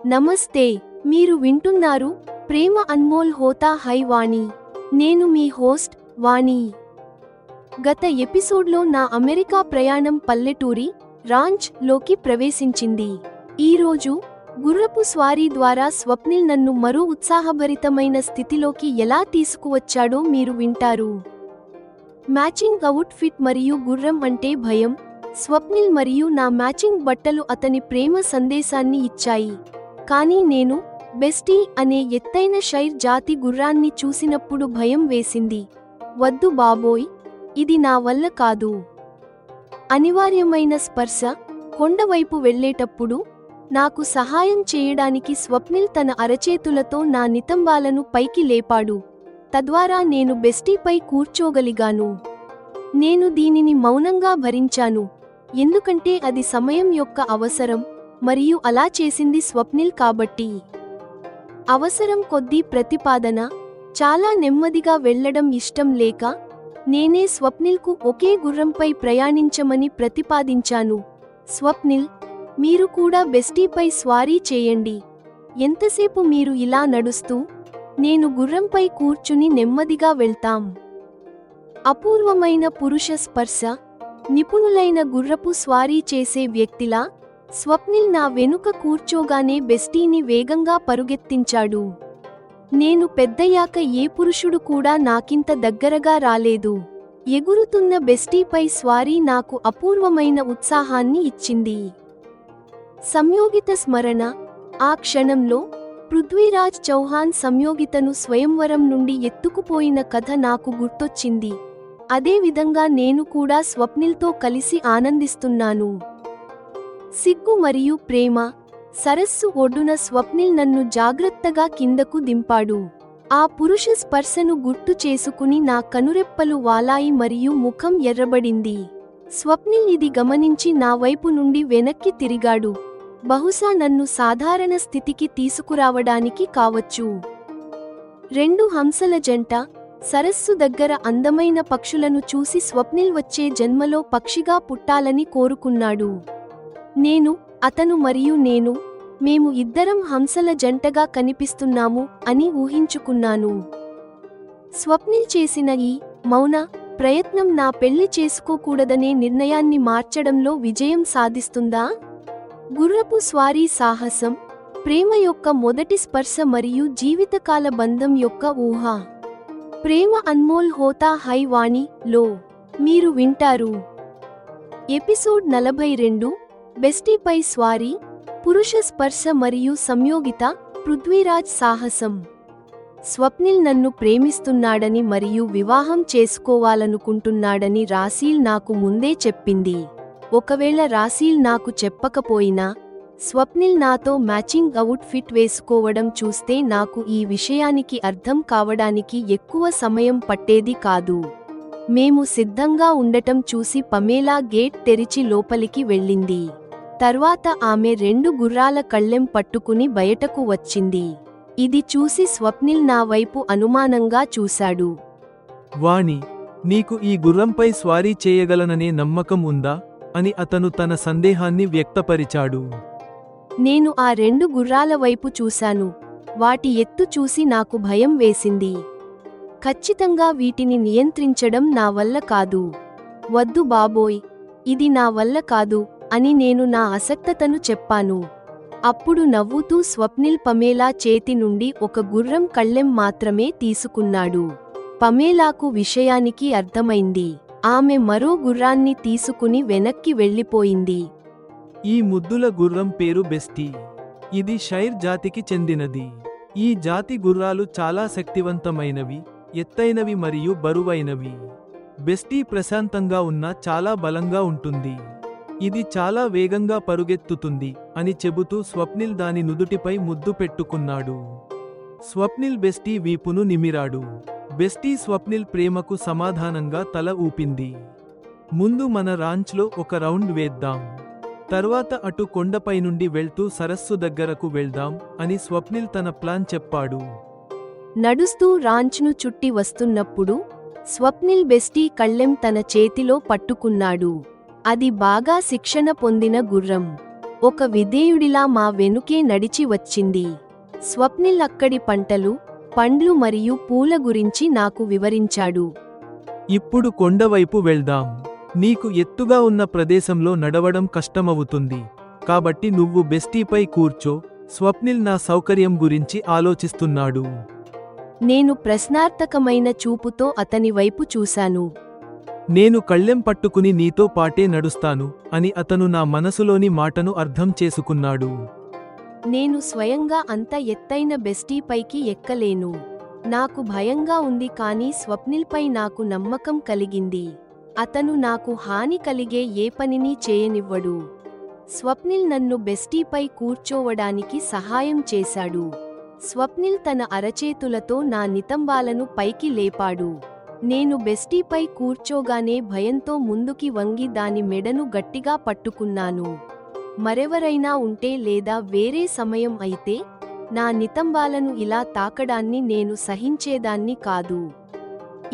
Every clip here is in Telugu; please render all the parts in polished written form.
నమస్తే. మీరు వింటున్నారు ప్రేమ అన్మోల్ హోతా హై వాణి. నేను మీ హోస్ట్ వాణి. గత ఎపిసోడ్లో నా అమెరికా ప్రయాణం పల్లెటూరి రాంచ్ లోకి ప్రవేశించింది. ఈరోజు గుర్రపు స్వారీ ద్వారా స్వప్నిల్ నన్ను మరో ఉత్సాహభరితమైన స్థితిలోకి ఎలా తీసుకువచ్చాడో మీరు వింటారు. మ్యాచింగ్ అవుట్ ఫిట్ మరియు గుర్రం అంటే భయం. స్వప్నిల్ మరియు నా మ్యాచింగ్ బట్టలు అతని ప్రేమ సందేశాన్ని ఇచ్చాయి. కానీ నేను బెస్టీ అనే ఎత్తైన షైర్ జాతి గుర్రాన్ని చూసినప్పుడు భయం వేసింది. వద్దు బాబోయ్, ఇది నా వల్ల కాదు. అనివార్యమైన స్పర్శ. కొండవైపు వెళ్లేటప్పుడు నాకు సహాయం చేయడానికి స్వప్నిల్ తన అరచేతులతో నా నితంబాలను పైకి లేపాడు. తద్వారా నేను బెస్టీపై కూర్చోగలిగాను. నేను దీనిని మౌనంగా భరించాను, ఎందుకంటే అది సమయం యొక్క అవసరం, మరియు అలా చేసింది స్వప్నిల్ కాబట్టి. అవసరం కొద్దీ ప్రతిపాదన. చాలా నెమ్మదిగా వెళ్లడం ఇష్టం లేక నేనే స్వప్నిల్కు ఒకే గుర్రంపై ప్రయాణించమని ప్రతిపాదించాను. స్వప్నిల్, మీరు కూడా బెస్టీపై స్వారీ చేయండి. ఎంతసేపు మీరు ఇలా నడుస్తూ, నేను గుర్రంపై కూర్చుని నెమ్మదిగా వెళ్తాం. అపూర్వమైన పురుష స్పర్శ. నిపుణులైన గుర్రపు స్వారీ చేసే వ్యక్తిలా స్వప్నిల్ నా వెనుక కూర్చోగానే బెస్టీని వేగంగా పరుగెత్తించాడు. నేను పెద్దయ్యాక ఏ పురుషుడు కూడా నాకింత దగ్గరగా రాలేదు. ఎగురుతున్న బెస్టీపై స్వారీ నాకు అపూర్వమైన ఉత్సాహాన్ని ఇచ్చింది. సంయోగిత స్మరణ. ఆ క్షణంలో పృథ్వీరాజ్ చౌహాన్ సంయోగితను స్వయంవరం నుండి ఎత్తుకుపోయిన కథ నాకు గుర్తొచ్చింది. అదేవిధంగా నేను కూడా స్వప్నిల్తో కలిసి ఆనందిస్తున్నాను. సిగ్గు మరియు ప్రేమ. సరస్సు ఒడ్డున స్వప్నిల్ నన్ను జాగ్రత్తగా కిందకు దింపాడు. ఆ పురుష స్పర్శను గుర్తు చేసుకుని నా కనురెప్పలు వాలాయి మరియు ముఖం ఎర్రబడింది. స్వప్నిల్ ఇది గమనించి నా వైపు నుండి వెనక్కి తిరిగాడు. బహుశా నన్ను సాధారణ స్థితికి తీసుకురావడానికి కావచ్చు. రెండు హంసల జంట. సరస్సు దగ్గర అందమైన పక్షులను చూసి స్వప్నిల్ వచ్చే జన్మలో పక్షిగా పుట్టాలని కోరుకున్నాడు. నేను, అతను మరియు నేను, మేము ఇద్దరం హంసల జంటగా కనిపిస్తున్నాము అని ఊహించుకున్నాను. స్వప్నిల్ చేసిన ఈ మౌన ప్రయత్నం నా పెళ్లి చేసుకోకూడదనే నిర్ణయాన్ని మార్చడంలో విజయం సాధిస్తుందా? గుర్రపు స్వారీ సాహసం. ప్రేమ యొక్క మొదటి స్పర్శ మరియు జీవితకాల బంధం యొక్క ఊహ. ప్రేమ అన్మోల్ హోతా హై వాణి లో మీరు వింటారు. ఎపిసోడ్ 42. బెస్టీపై స్వారీ, పురుష స్పర్శ మరియు సంయోగిత. పృథ్వీరాజ్ సాహసం. స్వప్నిల్ నన్ను ప్రేమిస్తున్నాడని మరియు వివాహం చేసుకోవాలనుకుంటున్నాడని రాసీల్ నాకు ముందే చెప్పింది. ఒకవేళ రాసీల్ నాకు చెప్పకపోయినా, స్వప్నిల్ నాతో మ్యాచింగ్ అవుట్ ఫిట్ వేసుకోవడం చూస్తే నాకు ఈ విషయానికి అర్థం కావడానికి ఎక్కువ సమయం పట్టేది కాదు. మేము సిద్ధంగా ఉండటం చూసి పమేలా గేట్ తెరిచి లోపలికి వెళ్ళింది. తర్వాత ఆమె 2 గుర్రాల కళ్ళెం పట్టుకుని బయటకు వచ్చింది. ఇది చూసి స్వప్నిల్ నా వైపు అనుమానంగా చూశాడు. వాణి, నీకు ఈ గుర్రంపై స్వారీ చేయగలననే నమ్మకం ఉందా అని అతను తన సందేహాన్ని వ్యక్తపరిచాడు. నేను ఆ 2 గుర్రాల వైపు చూశాను. వాటి ఎత్తు చూసి నాకు భయం వేసింది. ఖచ్చితంగా వీటిని నియంత్రించడం నా వల్ల కాదు. వద్దు బాబోయ్, ఇది నా వల్ల కాదు అని నేను నా అసక్తతను చెప్పాను. అప్పుడు నవ్వుతూ స్వప్నిల్ పమేలా చేతి నుండి ఒక గుర్రం కళ్ళెం మాత్రమే తీసుకున్నాడు. పమేలాకు విషయానికి అర్థమైంది. ఆమె మరో గుర్రాన్ని తీసుకుని వెనక్కి వెళ్ళిపోయింది. ఈ ముద్దుల గుర్రం పేరు బెస్టీ. ఇది షైర్ జాతికి చెందినది. ఈ జాతి గుర్రాలు చాలా శక్తివంతమైనవి, ఎత్తైనవి మరియు బరువైనవి. బెస్టీ ప్రశాంతంగా ఉన్నా చాలా బలంగా ఉంటుంది. ఇది చాలా వేగంగా పరుగెత్తుతుంది అని చెబుతూ స్వప్నిల్ దాని నుదుటిపై ముద్దు పెట్టుకున్నాడు. స్వప్నిల్ బెస్టీ వీపును నిమిరాడు. బెస్టీ స్వప్నిల్ ప్రేమకు సమాధానంగా తల ఊపింది. ముందు మన రాంచ్లో ఒక రౌండ్ వేద్దాం, తర్వాత అటు కొండపై నుండి వెళ్తూ సరస్సు దగ్గరకు వెళ్దాం అని స్వప్నిల్ తన ప్లాన్ చెప్పాడు. నడుస్తూ రాంచ్ను చుట్టి వస్తున్నప్పుడు స్వప్నిల్ బెస్టీ కళ్ళెం తన చేతిలో పట్టుకున్నాడు. అది బాగా శిక్షణ పొందిన గుర్రం. ఒక విధేయుడిలా మా వెనుకే నడిచి వచ్చింది. స్వప్నిల్ అక్కడి పంటలు, పండ్లు మరియు పూల గురించి నాకు వివరించాడు. ఇప్పుడు కొండవైపు వెళ్దాం. నీకు ఎత్తుగా ఉన్న ప్రదేశంలో నడవడం కష్టమవుతుంది, కాబట్టి నువ్వు బెస్టీపై కూర్చో. స్వప్నిల్ నా సౌకర్యం గురించి ఆలోచిస్తున్నాడు. నేను ప్రశ్నార్థకమైన చూపుతో అతని వైపు చూశాను. నేను కళ్ళెం పట్టుకుని నీతో పాటే నడుస్తాను అని అతను నా మనసులోని మాటను అర్థం చేసుకున్నాడు. నేను స్వయంగా అంత ఎత్తైన బెస్టీపైకి ఎక్కలేను. నాకు భయంగా ఉంది, కానీ స్వప్నిల్పై నాకు నమ్మకం కలిగింది. అతను నాకు హాని కలిగే ఏ పనిని చేయనివ్వడు. స్వప్నిల్ నన్ను బెస్టీపై కూర్చోవడానికి సహాయం చేశాడు. స్వప్నిల్ తన అరచేతులతో నా నితంబాలను పైకి లేపాడు. నేను బెస్టీపై కూర్చోగానే భయంతో ముందుకి వంగి దాని మెడను గట్టిగా పట్టుకున్నాను. మరెవరైనా ఉంటే లేదా వేరే సమయం అయితే నా నితంబాలను ఇలా తాకడాన్ని నేను సహించేదాన్ని కాదు.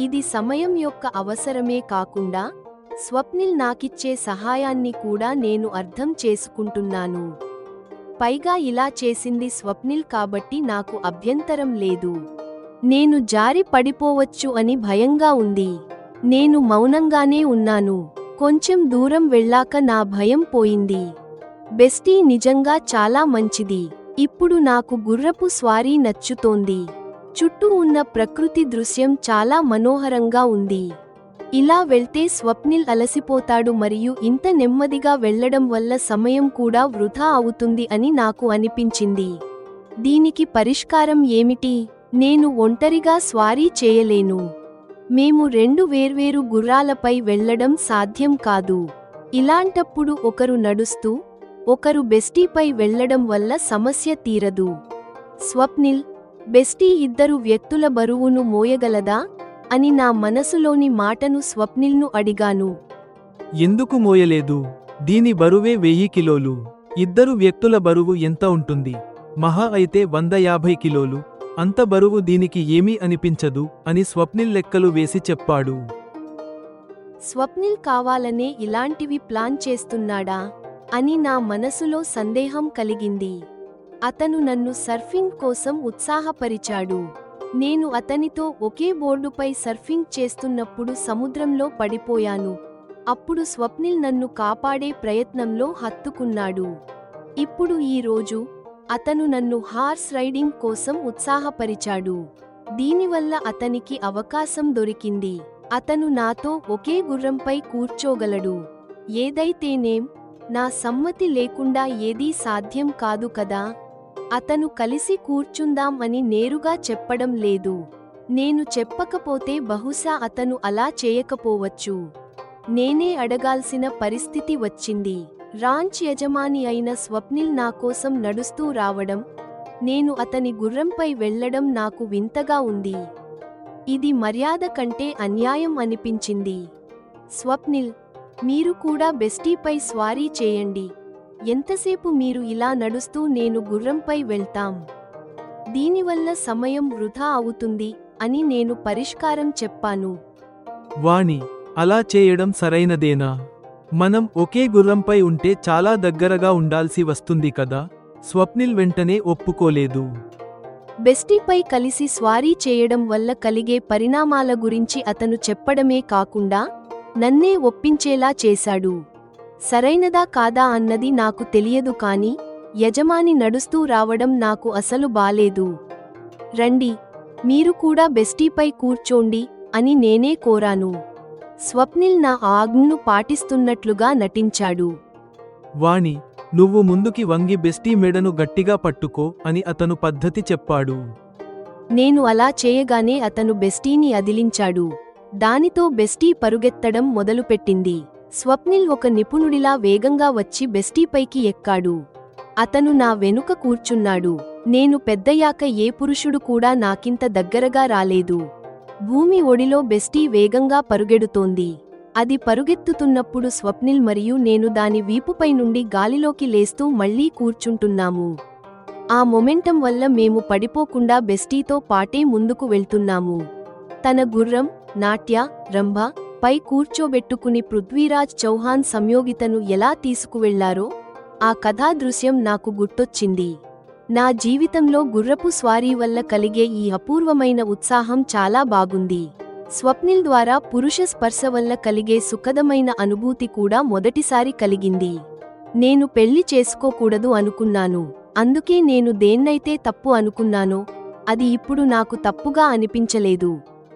ఇది సమయం యొక్క అవసరమే కాకుండా స్వప్నిల్ నాకిచ్చే సహాయాన్ని కూడా నేను అర్థం చేసుకుంటున్నాను. పైగా ఇలా చేసింది స్వప్నిల్ కాబట్టి నాకు అభ్యంతరం లేదు. నేను జారి పడిపోవచ్చు అని భయంగా ఉంది. నేను మౌనంగానే ఉన్నాను. కొంచెం దూరం వెళ్ళాక నా భయం పోయింది. బెస్టీ నిజంగా చాలా మంచిది. ఇప్పుడు నాకు గుర్రపు స్వారీ నచ్చుతోంది. చుట్టూ ఉన్న ప్రకృతి దృశ్యం చాలా మనోహరంగా ఉంది. ఇలా వెళ్తే స్వప్నిల్ అలసిపోతాడు మరియు ఇంత నెమ్మదిగా వెళ్లడం వల్ల సమయం కూడా వృధా అవుతుంది అని నాకు అనిపించింది. దీనికి పరిష్కారం ఏమిటి? నేను ఒంటరిగా స్వారీ చేయలేను. మేము 2 వేర్వేరు గుర్రాలపై వెళ్లడం సాధ్యం కాదు. ఇలాంటప్పుడు ఒకరు నడుస్తూ ఒకరు బెస్టీపై వెళ్లడం వల్ల సమస్య తీరదు. స్వప్నిల్, బెస్టీ ఇద్దరు వ్యక్తుల బరువును మోయగలదా అని నా మనసులోని మాటను స్వప్నిల్ను అడిగాను. ఎందుకు మోయలేదు? దీని బరువే 1000 కిలోలు. ఇద్దరు వ్యక్తుల బరువు ఎంత ఉంటుంది? మహా అయితే 150 కిలోలు. అంత బరువు దీనికి ఏమీ అనిపించదు అని స్వప్నిల్ లెక్కలు వేసి చెప్పాడు. స్వప్నిల్ కావాలనే ఇలాంటివి ప్లాన్ చేస్తున్నాడా అని నా మనసులో సందేహం కలిగింది. అతను నన్ను సర్ఫింగ్ కోసం ఉత్సాహపరిచాడు. నేను అతనితో ఒకే బోర్డుపై సర్ఫింగ్ చేస్తున్నప్పుడు సముద్రంలో పడిపోయాను. అప్పుడు స్వప్నిల్ నన్ను కాపాడే ప్రయత్నంలో హత్తుకున్నాడు. ఇప్పుడు ఈ రోజు అతను నన్ను హార్స్ రైడింగ్ కోసం ఉత్సాహపరిచాడు. దీనివల్ల అతనికి అవకాశం దొరికింది. అతను నాతో ఒకే గుర్రంపై కూర్చోగలడు. ఏదైతేనేం, నా సమ్మతి లేకుండా ఏదీ సాధ్యం కాదు కదా. అతను కలిసి కూర్చుందాం అని నేరుగా చెప్పడం లేదు. నేను చెప్పకపోతే బహుశా అతను అలా చేయకపోవచ్చు. నేనే అడగాల్సిన పరిస్థితి వచ్చింది. రాంచ్ యజమాని అయిన స్వప్నిల్ నా కోసం నడుస్తూ రావడం, నేను అతని గుర్రంపై వెళ్లడం నాకు వింతగా ఉంది. ఇది మర్యాద కంటే అన్యాయం అనిపించింది. స్వప్నిల్, మీరు కూడా బెస్టీపై స్వారీ చేయండి. ఎంతసేపు మీరు ఇలా నడుస్తూ నేను గుర్రంపై వెళ్తాం. దీనివల్ల సమయం వృధా అవుతుంది అని నేను పరిష్కారం చెప్పాను. వాణి, అలా చేయడం సరైనదేనా? మనం ఒకే గుర్రంపై ఉంటే చాలా దగ్గరగా ఉండాల్సి వస్తుంది కదా. స్వప్నిల్ వెంటనే ఒప్పుకోలేదు. బెస్టీపై కలిసి స్వారీ చేయడం వల్ల కలిగే పరిణామాల గురించి అతను చెప్పడమే కాకుండా నన్నే ఒప్పించేలా చేశాడు. సరైనదా కాదా అన్నది నాకు తెలియదు, కానీ యజమాని నడుస్తూ రావడం నాకు అసలు బాలేదు. రండి, మీరు కూడా బెస్టీపై కూర్చోండి అని నేనే కోరాను. స్వప్నిల్ నా ఆజ్ఞను పాటిస్తున్నట్లుగా నటించాడు. వాణి, నువ్వు ముందుకి వంగి బెస్టీ మెడను గట్టిగా పట్టుకో అని అతను పద్ధతి చెప్పాడు. నేను అలా చేయగానే అతను బెస్టీని అదిలించాడు. దానితో బెస్టీ పరుగెత్తడం మొదలుపెట్టింది. స్వప్నిల్ ఒక నిపుణుడిలా వేగంగా వచ్చి బెస్టీపైకి ఎక్కాడు. అతను నా వెనుక కూర్చున్నాడు. నేను పెద్దయ్యాక ఏ పురుషుడు కూడా నాకింత దగ్గరగా రాలేదు. భూమి ఒడిలో బెస్టీ వేగంగా పరుగెడుతోంది. అది పరుగెత్తుతున్నప్పుడు స్వప్నిల్ మరియు నేను దాని వీపుపై నుండి గాలిలోకి లేస్తూ మళ్లీ కూర్చుంటున్నాము. ఆ మొమెంటం వల్ల మేము పడిపోకుండా బెస్టీతో పాటే ముందుకు వెళ్తున్నాము. తన గుర్రం, నాట్య, రంభ పై కూర్చోబెట్టుకుని పృథ్వీరాజ్ చౌహాన్ సంయోగితను ఎలా తీసుకువెళ్లారో ఆ కథా దృశ్యం నాకు గుర్తొచ్చింది. నా జీవితంలో గుర్రపు స్వారీ వల్ల కలిగే ఈ అపూర్వమైన ఉత్సాహం చాలా బాగుంది. స్వప్నిల్ ద్వారా పురుష స్పర్శ వల్ల కలిగే సుఖదమైన అనుభూతి కూడా మొదటిసారి కలిగింది. నేను పెళ్లి చేసుకోకూడదు అనుకున్నాను. అందుకే నేను దేన్నైతే తప్పు అనుకున్నానో అది ఇప్పుడు నాకు తప్పుగా అనిపించలేదు.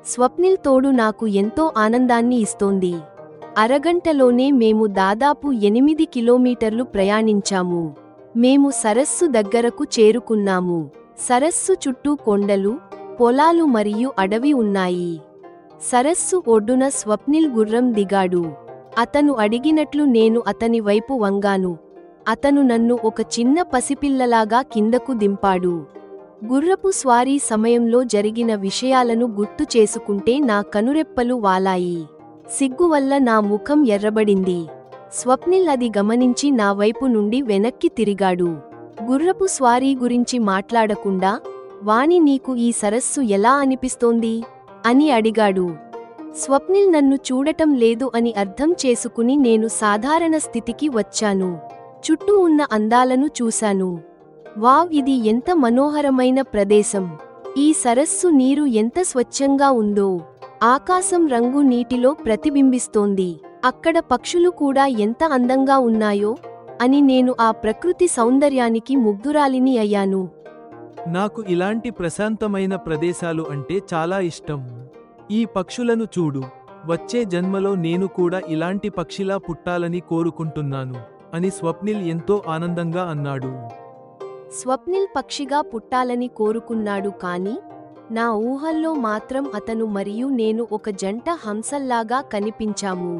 స్వప్నిల్ తోడు నాకు ఎంతో ఆనందాన్ని ఇస్తోంది. అరగంటలోనే మేము దాదాపు 8 కిలోమీటర్లు ప్రయాణించాము. మేము సరస్సు దగ్గరకు చేరుకున్నాము. సరస్సు చుట్టూ కొండలు, పొలాలు మరియు అడవి ఉన్నాయి. సరస్సు ఒడ్డున స్వప్నిల్ గుర్రం దిగాడు. అతను అడిగినట్లు నేను అతని వైపు వంగాను. అతను నన్ను ఒక చిన్న పసిపిల్లలాగా కిందకు దింపాడు. గుర్రపు స్వారీ సమయంలో జరిగిన విషయాలను గుర్తు చేసుకుంటే నా కనురెప్పలు వాలాయి. సిగ్గువల్ల నా ముఖం ఎర్రబడింది. స్వప్నిల్ అది గమనించి నా వైపు నుండి వెనక్కి తిరిగాడు. గుర్రపు స్వారీ గురించి మాట్లాడకుండా, వాణి నీకు ఈ సరస్సు ఎలా అనిపిస్తోంది అని అడిగాడు. స్వప్నిల్ నన్ను చూడటం లేదు అని అర్థం చేసుకుని నేను సాధారణ స్థితికి వచ్చాను. చుట్టూ ఉన్న అందాలను చూశాను. వావ్, ఇది ఎంత మనోహరమైన ప్రదేశం! ఈ సరస్సు నీరు ఎంత స్వచ్ఛంగా ఉందో! ఆకాశం రంగు నీటిలో ప్రతిబింబిస్తోంది. అక్కడ పక్షులు కూడా ఎంత అందంగా ఉన్నాయో అని నేను ఆ ప్రకృతి సౌందర్యానికి ముగ్ధురాలిని అయ్యాను. నాకు ఇలాంటి ప్రశాంతమైన ప్రదేశాలు అంటే చాలా ఇష్టం. ఈ పక్షులను చూడు. వచ్చే జన్మలో నేను కూడా ఇలాంటి పక్షిలా పుట్టాలని కోరుకుంటున్నాను అని స్వప్నిల్ ఎంతో ఆనందంగా అన్నాడు. స్వప్నిల్ పక్షిగా పుట్టాలని కోరుకున్నాడు కాని నా ఊహల్లో మాత్రం అతను మరియు నేను ఒక జంట హంసల్లాగా కనిపించాము.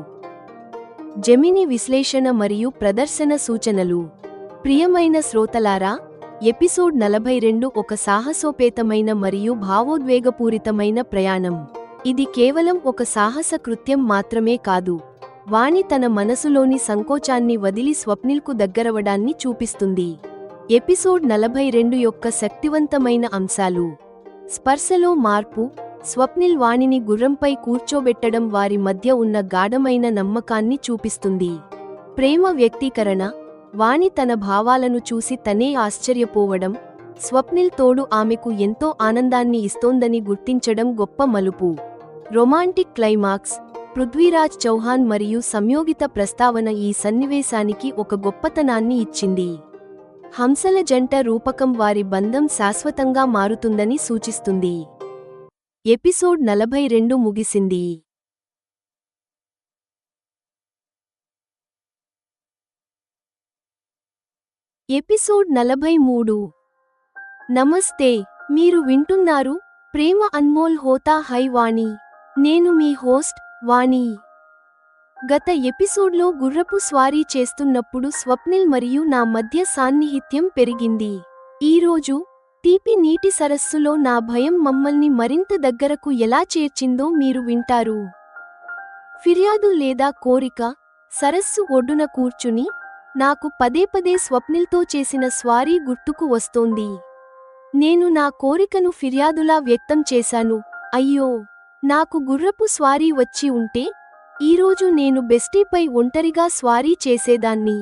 జెమిని విశ్లేషణ మరియు ప్రదర్శన సూచనలు. ప్రియమైన శ్రోతలారా, ఎపిసోడ్ 42 ఒక సాహసోపేతమైన మరియు భావోద్వేగపూరితమైన ప్రయాణం. ఇది కేవలం ఒక సాహస కృత్యం మాత్రమే కాదు, వాణి తన మనసులోని సంకోచాన్ని వదిలి స్వప్నిల్కు దగ్గరవడాన్ని చూపిస్తుంది. ఎపిసోడ్ 42 యొక్క శక్తివంతమైన అంశాలు. స్పర్శలో మార్పు. స్వప్నిల్ వాణిని గుర్రంపై కూర్చోబెట్టడం వారి మధ్య ఉన్న గాఢమైన నమ్మకాన్ని చూపిస్తుంది. ప్రేమ వ్యక్తీకరణ. వాణి తన భావాలను చూసి తనే ఆశ్చర్యపోవడం, స్వప్నిల్ తోడు ఆమెకు ఎంతో ఆనందాన్ని ఇస్తోందని గుర్తించడం గొప్ప మలుపు. Romantic climax. పృథ్వీరాజ్ చౌహాన్ మరియు సంయోగిత ప్రస్తావన ఈ సన్నివేశానికి ఒక గొప్పతనాన్ని ఇచ్చింది. హంసల జంట రూపకం వారి బంధం శాశ్వతంగా మారుతుందని సూచిస్తుంది. ఎపిసోడ్ 42 ముగిసింది. ఎపిసోడ్ 43. నమస్తే, మీరు వింటున్నారు ప్రేమ అన్మోల్ హోతా హై వాణి. నేను మీ హోస్ట్ వాణి. గత ఎపిసోడ్లో గుర్రపు స్వారీ చేస్తున్నప్పుడు స్వప్నిల్ మరియు నా మధ్య సాన్నిహిత్యం పెరిగింది. ఈరోజు తీపి నీటి సరస్సులో నా భయం మమ్మల్ని మరింత దగ్గరకు ఎలా చేర్చిందో మీరు వింటారు. ఫిర్యాదు లేదా కోరిక. సరస్సు ఒడ్డున కూర్చుని నాకు పదే పదే స్వప్నిల్తో చేసిన స్వారీ గుర్తుకు వస్తోంది. నేను నా కోరికను ఫిర్యాదులా వ్యక్తం చేశాను. అయ్యో, నాకు గుర్రపు స్వారీ వచ్చి ఉంటే ఈరోజు నేను బెస్టీపై ఒంటరిగా స్వారీ చేసేదాన్ని.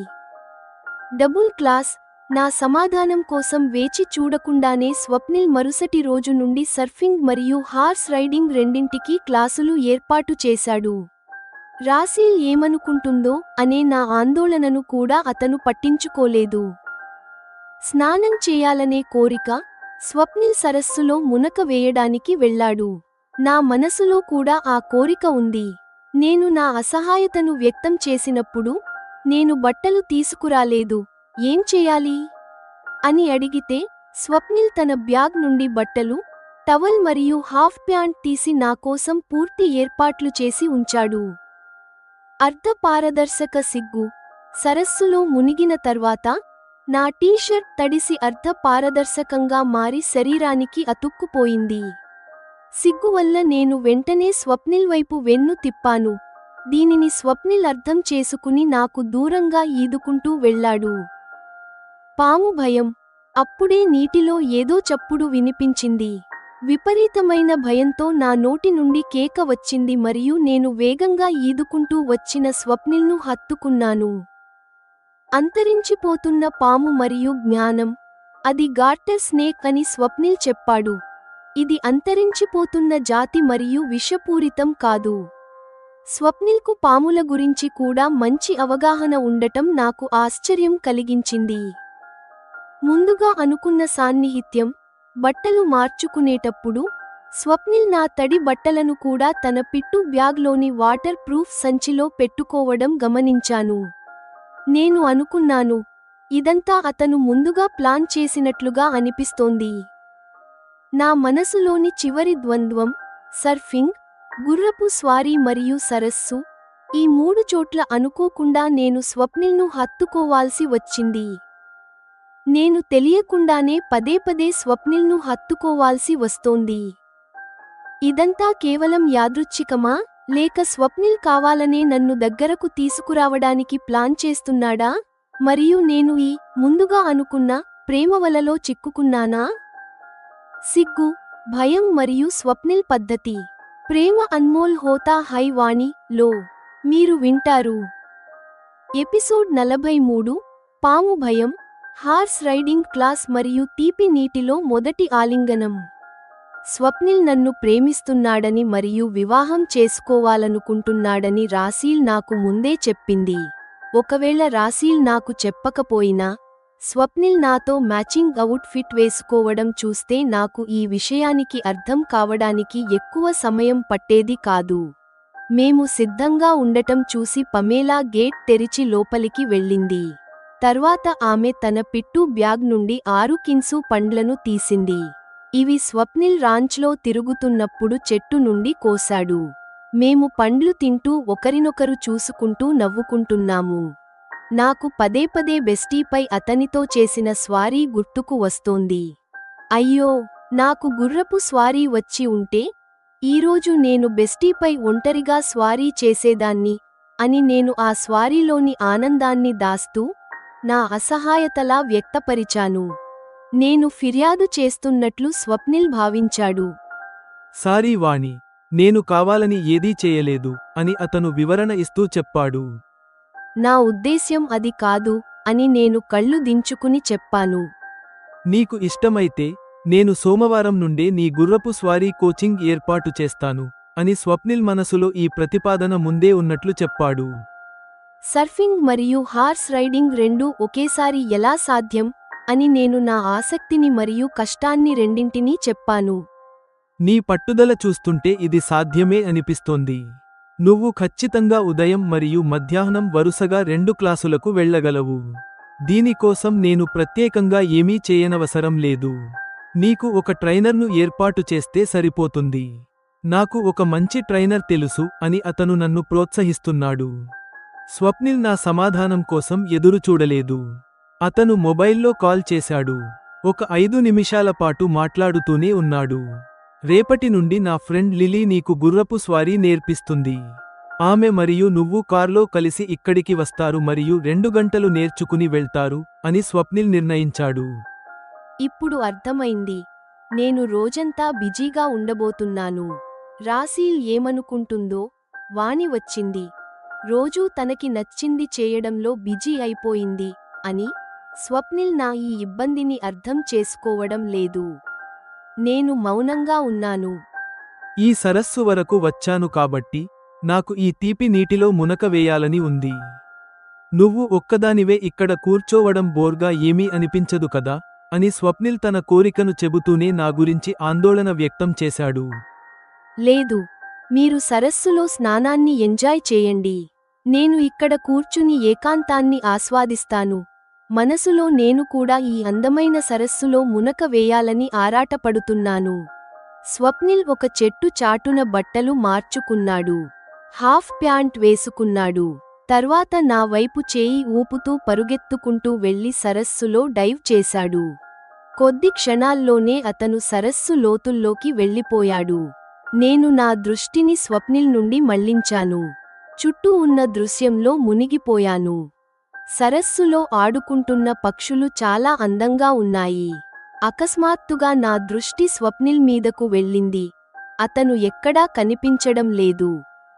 Double class. నా సమాధానం కోసం వేచి చూడకుండానే స్వప్నిల్ మరుసటి రోజు నుండి సర్ఫింగ్ మరియు హార్స్ రైడింగ్ రెండింటికీ క్లాసులు ఏర్పాటు చేశాడు. రాసీల్ ఏమనుకుంటుందో అనే నా ఆందోళనను కూడా అతను పట్టించుకోలేదు. స్నానం చేయాలనే కోరిక. స్వప్నిల్ సరస్సులో మునక వేయడానికి వెళ్లాడు. నా మనసులో కూడా ఆ కోరిక ఉంది. నేను నా అసహాయతను వ్యక్తం చేసినప్పుడు, నేను బట్టలు తీసుకురాలేదు, ఏం చేయాలి అని అడిగితే, స్వప్నిల్ తన బ్యాగ్ నుండి బట్టలు, టవల్ మరియు హాఫ్ ప్యాంట్ తీసి నా కోసం పూర్తి ఏర్పాట్లు చేసి ఉంచాడు. అర్ధ పారదర్శక సిగ్గు. సరస్సులో మునిగిన తర్వాత నా టీషర్ట్ తడిసి అర్ధ పారదర్శకంగా మారి శరీరానికి అతుక్కుపోయింది. సిగ్గువల్ల నేను వెంటనే స్వప్నిల్ వైపు వెన్ను తిప్పాను. దీనిని స్వప్నిల్ అర్థం చేసుకుని నాకు దూరంగా ఈదుకుంటూ వెళ్లాడు. పాము భయం. అప్పుడే నీటిలో ఏదో చప్పుడు వినిపించింది. విపరీతమైన భయంతో నా నోటి నుండి కేక వచ్చింది మరియు నేను వేగంగా ఈదుకుంటూ వచ్చిన స్వప్నిల్ను హత్తుకున్నాను. అంతరించిపోతున్న పాము మరియు జ్ఞానం. అది గార్టర్ స్నేక్ అని స్వప్నిల్ చెప్పాడు. ఇది అంతరించిపోతున్న జాతి మరియు విషపూరితం కాదు. స్వప్నిల్కు పాముల గురించి కూడా మంచి అవగాహన ఉండటం నాకు ఆశ్చర్యం కలిగించింది. ముందుగా అనుకున్న సాన్నిహిత్యం, బట్టలు మార్చుకునేటప్పుడు, స్వప్నిల్ నా తడి బట్టలను కూడా తన పిట్టు బ్యాగ్లోని వాటర్ ప్రూఫ్ సంచిలో పెట్టుకోవడం గమనించాను. నేను అనుకున్నాను, ఇదంతా అతను ముందుగా ప్లాన్ చేసినట్లుగా అనిపిస్తోంది. నా మనసులోని చివరి ద్వంద్వం, సర్ఫింగ్, గుర్రపు స్వారీ మరియు సరస్సు, ఈ 3 చోట్ల అనుకోకుండా నేను స్వప్నిల్ను హత్తుకోవాల్సి వచ్చింది. నేను తెలియకుండానే పదే స్వప్నిల్ను హత్తుకోవాల్సి వస్తోంది. ఇదంతా కేవలం యాదృచ్ఛికమా, లేక స్వప్నిల్ కావాలనే నన్ను దగ్గరకు తీసుకురావడానికి ప్లాన్ చేస్తున్నాడా? మరియు నేను ఈ ముందుగా అనుకున్న ప్రేమవలలో చిక్కుకున్నానా? సిగ్గు, భయం మరియు స్వప్నిల్ పద్ధతి. ప్రేమ అన్మోల్ హోతా హై వాణి లో మీరు వింటారు. ఎపిసోడ్ 43 పాము భయం, హార్స్ రైడింగ్ క్లాస్ మరియు తీపి నీటిలో మొదటి ఆలింగనం. స్వప్నిల్ నన్ను ప్రేమిస్తున్నాడని మరియు వివాహం చేసుకోవాలనుకుంటున్నాడని రాసీల్ నాకు ముందే చెప్పింది. ఒకవేళ రాసీల్ నాకు చెప్పకపోయినా, స్వప్నిల్ నాతో మ్యాచింగ్ అవుట్ ఫిట్ వేసుకోవడం చూస్తే నాకు ఈ విషయానికి అర్థం కావడానికి ఎక్కువ సమయం పట్టేది కాదు. మేము సిద్ధంగా ఉండటం చూసి పమేలా గేట్ తెరిచి లోపలికి వెళ్ళింది. తర్వాత ఆమె తన పిట్టు బ్యాగ్ నుండి 6 కిన్సు పండ్లను తీసింది. ఇవి స్వప్నిల్ రాంచ్లో తిరుగుతున్నప్పుడు చెట్టు నుండి కోశాడు. మేము పండ్లు తింటూ ఒకరినొకరు చూసుకుంటూ నవ్వుకుంటున్నాము. నాకు పదే బెస్టీపై అతనితో చేసిన స్వారీ గుర్తుకు వస్తోంది. అయ్యో, నాకు గుర్రపు స్వారీ వచ్చి ఉంటే, ఈరోజు నేను బెస్టీపై ఒంటరిగా స్వారీ చేసేదాన్ని అని నేను ఆ స్వారీలోని ఆనందాన్ని దాస్తూ, నా అసహాయతలా వ్యక్తపరిచాను. నేను ఫిర్యాదు చేస్తున్నట్లు స్వప్నిల్ భావించాడు. సారీ వాణి, నేను కావాలని ఏదీ చేయలేదు అని అతను వివరణ ఇస్తూ చెప్పాడు. నా ఉద్దేశ్యం అది కాదు అని నేను కళ్ళు దించుకుని చెప్పాను. నీకు ఇష్టమైతే నేను సోమవారం నుండే నీ గుర్రపు స్వారీ కోచింగ్ ఏర్పాటు చేస్తాను అని స్వప్నిల్ మనసులో ఈ ప్రతిపాదన ముందే ఉన్నట్లు చెప్పాడు. సర్ఫింగ్ మరియు హార్స్ రైడింగ్ రెండూ ఒకేసారి ఎలా సాధ్యం అని నేను నా ఆసక్తిని మరియు కష్టాన్ని రెండింటినీ చెప్పాను. నీ పట్టుదల చూస్తుంటే ఇది సాధ్యమే అనిపిస్తోంది. నువ్వు ఖచ్చితంగా ఉదయం మరియు మధ్యాహ్నం వరుసగా 2 క్లాసులకు వెళ్ళగలవు. దీనికోసం నేను ప్రత్యేకంగా ఏమీ చేయనవసరం లేదు. నీకు ఒక ట్రైనర్ను ఏర్పాటు చేస్తే సరిపోతుంది. నాకు ఒక మంచి ట్రైనర్ తెలుసు అని అతను నన్ను ప్రోత్సహిస్తున్నాడు. స్వప్నిల్ నా సమాధానం కోసం ఎదురుచూడలేదు. అతను మొబైల్లో కాల్ చేశాడు. ఒక 5 నిమిషాల పాటు మాట్లాడుతూనే ఉన్నాడు. రేపటి నుండి నా ఫ్రెండ్ లిలీ నీకు గుర్రపు స్వారీ నేర్పిస్తుంది. ఆమె మరియు నువ్వు కార్లో కలిసి ఇక్కడికి వస్తారు మరియు 2 గంటలు నేర్చుకుని వెళ్తారు అని స్వప్నిల్ నిర్ణయించాడు. ఇప్పుడు అర్థమైంది. నేను రోజంతా బిజీగా ఉండబోతున్నాను. రాసీల్ ఏమనుకుంటుందో, వాణి వచ్చింది. రోజూ తనకి నచ్చింది చేయడంలో బిజీ అయిపోయింది అని. స్వప్నిల్ నా ఈ ఇబ్బందిని అర్థం చేసుకోవడం లేదు. నేను మౌనంగా ఉన్నాను. ఈ సరస్సు వరకు వచ్చాను కాబట్టి నాకు ఈ తీపి నీటిలో మునక వేయాలని ఉంది. నువ్వు ఒక్కదానివే ఇక్కడ కూర్చోవడం బోర్గా ఏమీ అనిపించదు కదా అని స్వప్నిల్ తన కోరికను చెబుతూనే నా గురించి ఆందోళన వ్యక్తం చేశాడు. లేదు, మీరు సరస్సులో స్నానాన్ని ఎంజాయ్ చేయండి. నేను ఇక్కడ కూర్చుని ఏకాంతాన్ని ఆస్వాదిస్తాను. మనసులో నేను కూడా ఈ అందమైన సరస్సులో మునక వేయాలని ఆరాటపడుతున్నాను. స్వప్నిల్ ఒక చెట్టు చాటున బట్టలు మార్చుకున్నాడు. హాఫ్ ప్యాంట్ వేసుకున్నాడు. తర్వాత నా వైపు చేయి ఊపుతూ పరుగెత్తుకుంటూ వెళ్లి సరస్సులో డైవ్ చేశాడు. కొద్ది క్షణాల్లోనే అతను సరస్సు లోతుల్లోకి వెళ్ళిపోయాడు. నేను నా దృష్టిని స్వప్నిల్ నుండి మళ్లించాను. చుట్టూ ఉన్న దృశ్యంలో మునిగిపోయాను. సరస్సులో ఆడుకుంటున్న పక్షులు చాలా అందంగా ఉన్నాయి. అకస్మాత్తుగా నా దృష్టి స్వప్నిల్ మీదకు వెళ్ళింది. అతను ఎక్కడా కనిపించడం లేదు.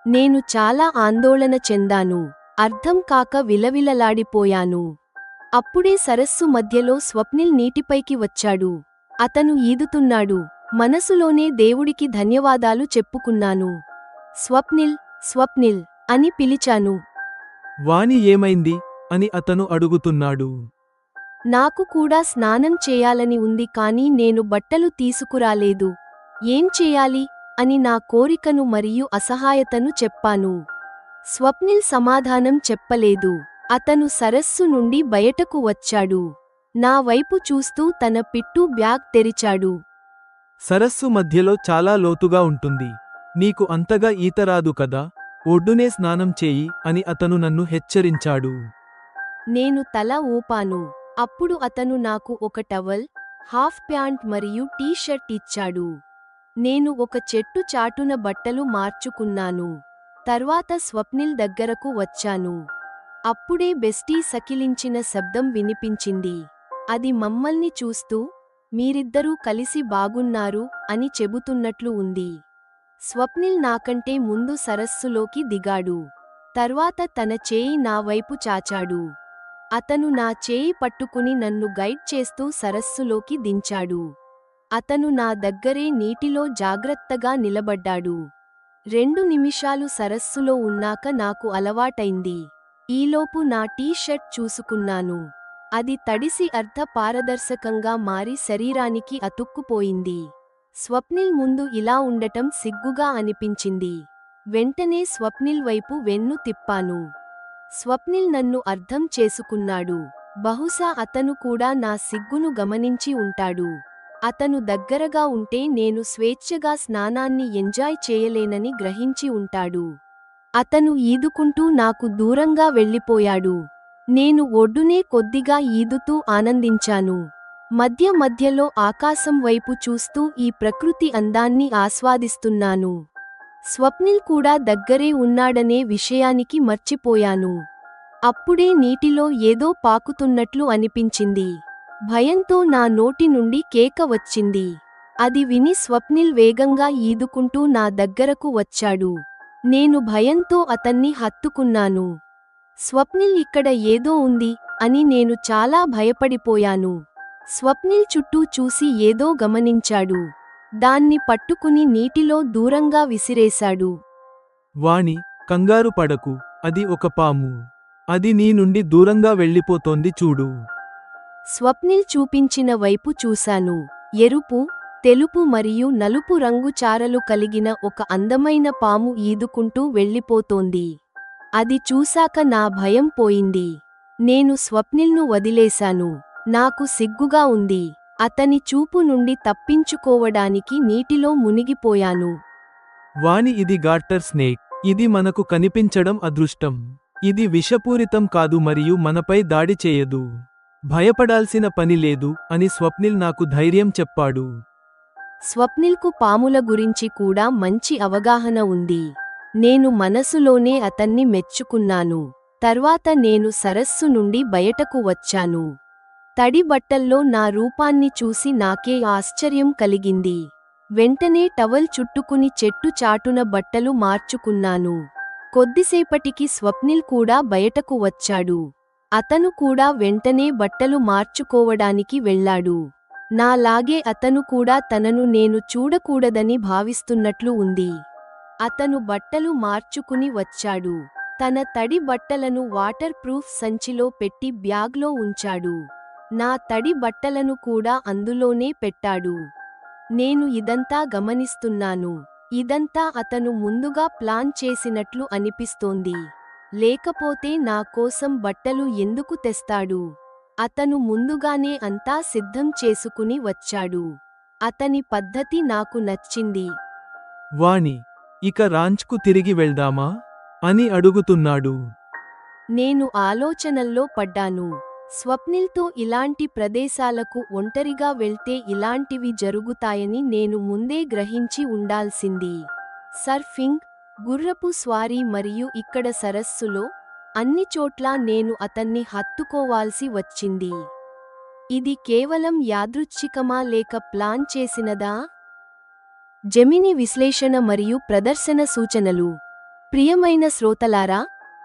నేను చాలా ఆందోళన చెందాను. అర్థం కాక విలవిలలాడిపోయాను. అప్పుడే సరస్సు మధ్యలో స్వప్నిల్ నీటిపైకి వచ్చాడు. అతను ఈదుతున్నాడు. మనసులోనే దేవుడికి ధన్యవాదాలు చెప్పుకున్నాను. స్వప్నిల్, స్వప్నిల్ అని పిలిచాను. వాణి ఏమైంది అని అతను అడుగుతున్నాడు. నాకు కూడా స్నానం చేయాలని ఉంది కానీ నేను బట్టలు తీసుకురాలేదు. ఏం చేయాలి అని నా కోరికను మరియు అసహాయతను చెప్పాను. స్వప్నిల్ సమాధానం చెప్పలేదు. అతను సరస్సు నుండి బయటకు వచ్చాడు. నా వైపు చూస్తూ తన పిట్టూ బ్యాగ్ తెరిచాడు. సరస్సు మధ్యలో చాలా లోతుగా ఉంటుంది. నీకు అంతగా ఈత రాదు కదా, ఒడ్డునే స్నానం చేయి అని అతను నన్ను హెచ్చరించాడు. నేను తల ఊపాను. అప్పుడు అతను నాకు ఒక టవల్, హాఫ్ ప్యాంట్ మరియు టీ షర్ట్ ఇచ్చాడు. నేను ఒక చెట్టు చాటున బట్టలు మార్చుకున్నాను. తర్వాత స్వప్నిల్ దగ్గరకు వచ్చాను. అప్పుడే బెస్టీ సకిలించిన శబ్దం వినిపించింది. అది మమ్మల్ని చూస్తూ, మీరిద్దరూ కలిసి బాగున్నారు అని చెబుతున్నట్లు ఉంది. స్వప్నిల్ నాకంటే ముందు సరస్సులోకి దిగాడు. తర్వాత తన చేయి నా వైపు చాచాడు. అతను నా చేయి పట్టుకుని నన్ను గైడ్ చేస్తూ సరస్సులోకి దించాడు. అతను నా దగ్గరే నీటిలో జాగ్రత్తగా నిలబడ్డాడు. 2 నిమిషాలు సరస్సులో ఉన్నాక నాకు అలవాటైంది. ఈలోపు నా టీ షర్ట్ చూసుకున్నాను. అది తడిసి పారదర్శకంగా మారి శరీరానికి అతుక్కుపోయింది. స్వప్నిల్ ముందు ఇలా ఉండటం సిగ్గుగా అనిపించింది. వెంటనే స్వప్నిల్ వైపు వెన్ను తిప్పాను. స్వప్నిల్ నన్ను అర్థం చేసుకున్నాడు. బహుశా అతను కూడా నా సిగ్గును గమనించి ఉంటాడు. అతను దగ్గరగా ఉంటే నేను స్వేచ్ఛగా స్నానాన్ని ఎంజాయ్ చేయలేనని గ్రహించి ఉంటాడు. అతను ఈదుకుంటూ నాకు దూరంగా వెళ్ళిపోయాడు. నేను ఒడ్డునే కొద్దిగా ఈదుతూ ఆనందించాను. మధ్య మధ్యలో ఆకాశం వైపు చూస్తూ ఈ ప్రకృతి అందాన్ని ఆస్వాదిస్తున్నాను. స్వప్నిల్ కూడా దగ్గరే ఉన్నాడనే విషయానికి మర్చిపోయాను. అప్పుడే నీటిలో ఏదో పాకుతున్నట్లు అనిపించింది. భయంతో నా నోటి నుండి కేక వచ్చింది. అది విని స్వప్నిల్ వేగంగా ఈదుకుంటూ నా దగ్గరకు వచ్చాడు. నేను భయంతో అతన్ని హత్తుకున్నాను. స్వప్నిల్ ఇక్కడ ఏదో ఉంది అని నేను చాలా భయపడిపోయాను. స్వప్నిల్ చుట్టూ చూసి ఏదో గమనించాడు. దాన్ని పట్టుకుని నీటిలో దూరంగా విసిరేశాడు. వాణి, కంగారు పడకు, అది ఒక పాము. అది నీ నుండి దూరంగా వెళ్ళిపోతోంది చూడు. స్వప్నిల్ చూపించిన వైపు చూశాను. ఎరుపు, తెలుపు మరియు నలుపు రంగు చారలు కలిగిన ఒక అందమైన పాము ఈదుకుంటూ వెళ్ళిపోతోంది. అది చూశాక నా భయం పోయింది. నేను స్వప్నిల్ను వదిలేశాను. నాకు సిగ్గుగా ఉంది. అతని చూపు నుండి తప్పించుకోవడానికి నీటిలో మునిగిపోయాను. వాణి, ఇది గార్టర్ స్నేక్. ఇది మనకు కనిపించడం అదృష్టం. ఇది విషపూరితం కాదు మరియు మనపై దాడి చేయదు. భయపడాల్సిన పని లేదు అని స్వప్నిల్ నాకు ధైర్యం చెప్పాడు. స్వప్నిల్కు పాముల గురించి కూడా మంచి అవగాహన ఉంది. నేను మనసులోనే అతన్ని మెచ్చుకున్నాను. తర్వాత నేను సరస్సు నుండి బయటకు వచ్చాను. తడి బట్టల్లో నా రూపాన్ని చూసి నాకే ఆశ్చర్యం కలిగింది. వెంటనే టవల్ చుట్టుకుని చెట్టు చాటున బట్టలు మార్చుకున్నాను. కొద్దిసేపటికి స్వప్నిల్ కూడా బయటకు వచ్చాడు. అతను కూడా వెంటనే బట్టలు మార్చుకోవడానికి వెళ్ళాడు. నాలాగే అతను కూడా తనను నేను చూడకూడదని భావిస్తున్నట్లు ఉంది. అతను బట్టలు మార్చుకుని వచ్చాడు. తన తడి బట్టలను వాటర్ ప్రూఫ్ సంచిలో పెట్టి బ్యాగ్లో ఉంచాడు. నా తడి బట్టలను కూడా అందులోనే పెట్టాడు. నేను ఇదంతా గమనిస్తున్నాను. ఇదంతా అతను ముందుగా ప్లాన్ చేసినట్లు అనిపిస్తోంది. లేకపోతే నా కోసం బట్టలు ఎందుకు తెస్తాడు? అతను ముందుగానే అంతా సిద్ధం చేసుకుని వచ్చాడు. అతని పద్ధతి నాకు నచ్చింది. వాణి, ఇక రాంచ్కు తిరిగి వెళ్దామా అని అడుగుతున్నాడు. నేను ఆలోచనల్లో పడ్డాను. స్వప్నిల్తో ఇలాంటి ప్రదేశాలకు ఒంటరిగా వెళ్తే ఇలాంటివి జరుగుతాయని నేను ముందే గ్రహించి ఉండాల్సింది. సర్ఫింగ్, గుర్రపు స్వారీ మరియు ఇక్కడ సరస్సులో అన్ని చోట్లా నేను అతన్ని హత్తుకోవాల్సి వచ్చింది. ఇది కేవలం యాదృచ్ఛికమా లేక ప్లాన్ చేసినదా? జెమిని విశ్లేషణ మరియు ప్రదర్శన సూచనలు. ప్రియమైన శ్రోతలారా,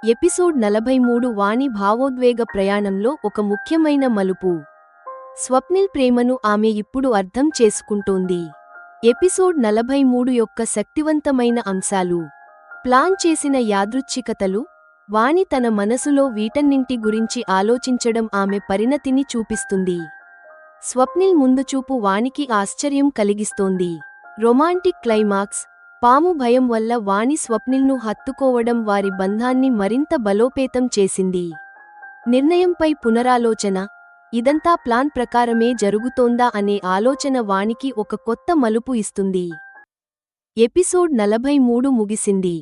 ఎపిసోడ్ 43 వాణి భావోద్వేగ ప్రయాణంలో ఒక ముఖ్యమైన మలుపు. స్వప్నిల్ ప్రేమను ఆమె ఇప్పుడు అర్థం చేసుకుంటోంది. ఎపిసోడ్ 43 యొక్క శక్తివంతమైన అంశాలు. ప్లాన్ చేసిన యాదృచ్ఛికతలు. వాణి తన మనసులో వీటన్నింటి గురించి ఆలోచించడం ఆమె పరిణతిని చూపిస్తుంది. స్వప్నిల్ ముందుచూపు వాణికి ఆశ్చర్యం కలిగిస్తోంది. Romantic climax. పాము భయం వల్ల వాణి స్వప్నిల్ను హత్తుకోవడం వారి బంధాన్ని మరింత బలోపేతం చేసింది. నిర్ణయంపై పునరాలోచన. ఇదంతా ప్లాన్ ప్రకారమే జరుగుతోందా అనే ఆలోచన వాణికి ఒక కొత్త మలుపు ఇస్తుంది. ఎపిసోడ్ 43 ముగిసింది.